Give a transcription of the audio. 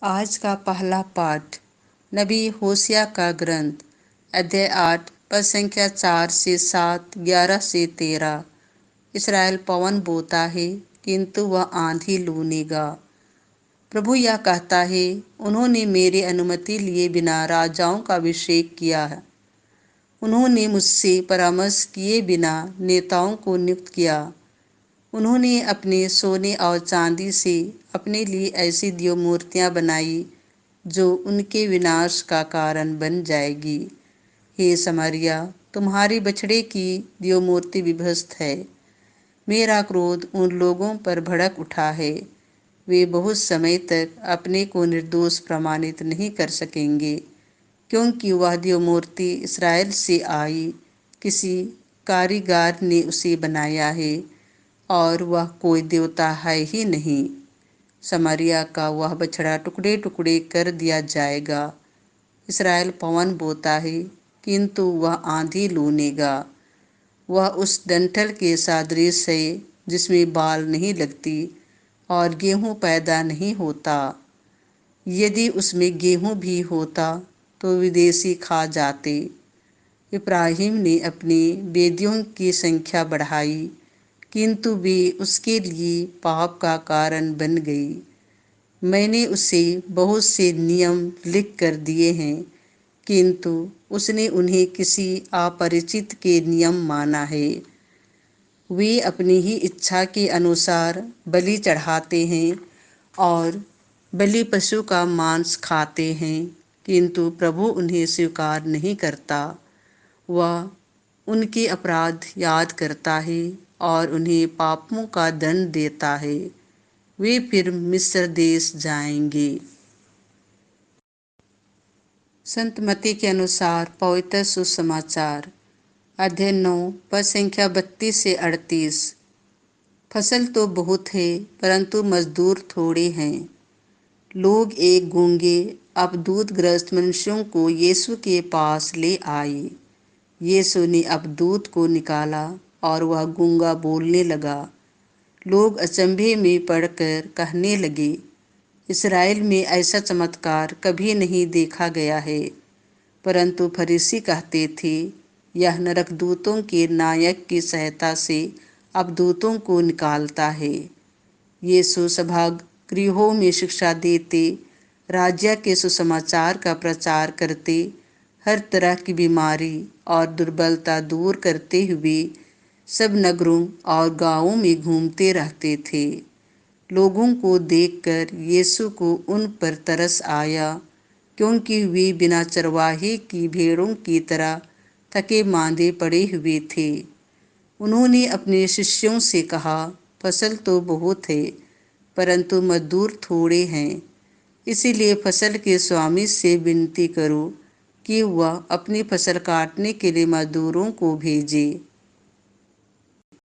आज का पहला पाठ नबी होशिया का ग्रंथ अध्याय 8 पद संख्या 4 से 7, 11 से 13। इसराइल पवन बोता है किंतु वह आंधी लूनेगा। प्रभु यह कहता है, उन्होंने मेरी अनुमति लिए बिना राजाओं का अभिषेक किया है। उन्होंने मुझसे परामर्श किए बिना नेताओं को नियुक्त किया। उन्होंने अपने सोने और चांदी से अपने लिए ऐसी दिव्य मूर्तियां बनाई जो उनके विनाश का कारण बन जाएगी। हे समरिया, तुम्हारी बछड़े की दिव्य मूर्ति विभस्त है। मेरा क्रोध उन लोगों पर भड़क उठा है। वे बहुत समय तक अपने को निर्दोष प्रमाणित नहीं कर सकेंगे, क्योंकि वह दिव्य मूर्ति इस्राएल से आई, किसी कारीगर ने उसे बनाया है और वह कोई देवता है ही नहीं। समरिया का वह बछड़ा टुकड़े टुकड़े कर दिया जाएगा। इसराइल पवन बोता है किंतु वह आंधी लूनेगा। वह उस डंठल के सदृश है जिसमें बाल नहीं लगती और गेहूं पैदा नहीं होता। यदि उसमें गेहूं भी होता तो विदेशी खा जाते। इब्राहिम ने अपनी वेदियों की संख्या बढ़ाई, किंतु वे उसके लिए पाप का कारण बन गई। मैंने उसे बहुत से नियम लिख कर दिए हैं, किंतु उसने उन्हें किसी अपरिचित के नियम माना है। वे अपनी ही इच्छा के अनुसार बलि चढ़ाते हैं और बलि पशु का मांस खाते हैं, किंतु प्रभु उन्हें स्वीकार नहीं करता। वह उनके अपराध याद करता है और उन्हें पापों का दंड देता है। वे फिर मिस्र देश जाएंगे। संत मत्ती के अनुसार पवित्र सुसमाचार अध्याय 9 पद संख्या 32 से 38। फसल तो बहुत है परंतु मजदूर थोड़े हैं। लोग एक गूंगे अपदूतग्रस्त मनुष्यों को यीशु के पास ले आए। यीशु ने अपदूत को निकाला और वह गूंगा बोलने लगा। लोग अचंभे में पड़कर कहने लगे, इस्राएल में ऐसा चमत्कार कभी नहीं देखा गया है। परंतु फरीसी कहते थे, यह नरकदूतों के नायक की सहायता से अपदूतों को निकालता है। यीशु सभागृहों में शिक्षा देते, राज्य के सुसमाचार का प्रचार करते, हर तरह की बीमारी और दुर्बलता दूर करते हुए सब नगरों और गांवों में घूमते रहते थे। लोगों को देखकर यीशु को उन पर तरस आया, क्योंकि वे बिना चरवाहे की भेड़ों की तरह थके मांदे पड़े हुए थे। उन्होंने अपने शिष्यों से कहा, फसल तो बहुत है परंतु मजदूर थोड़े हैं। इसीलिए फसल के स्वामी से विनती करो कि वह अपनी फसल काटने के लिए मजदूरों को भेजे।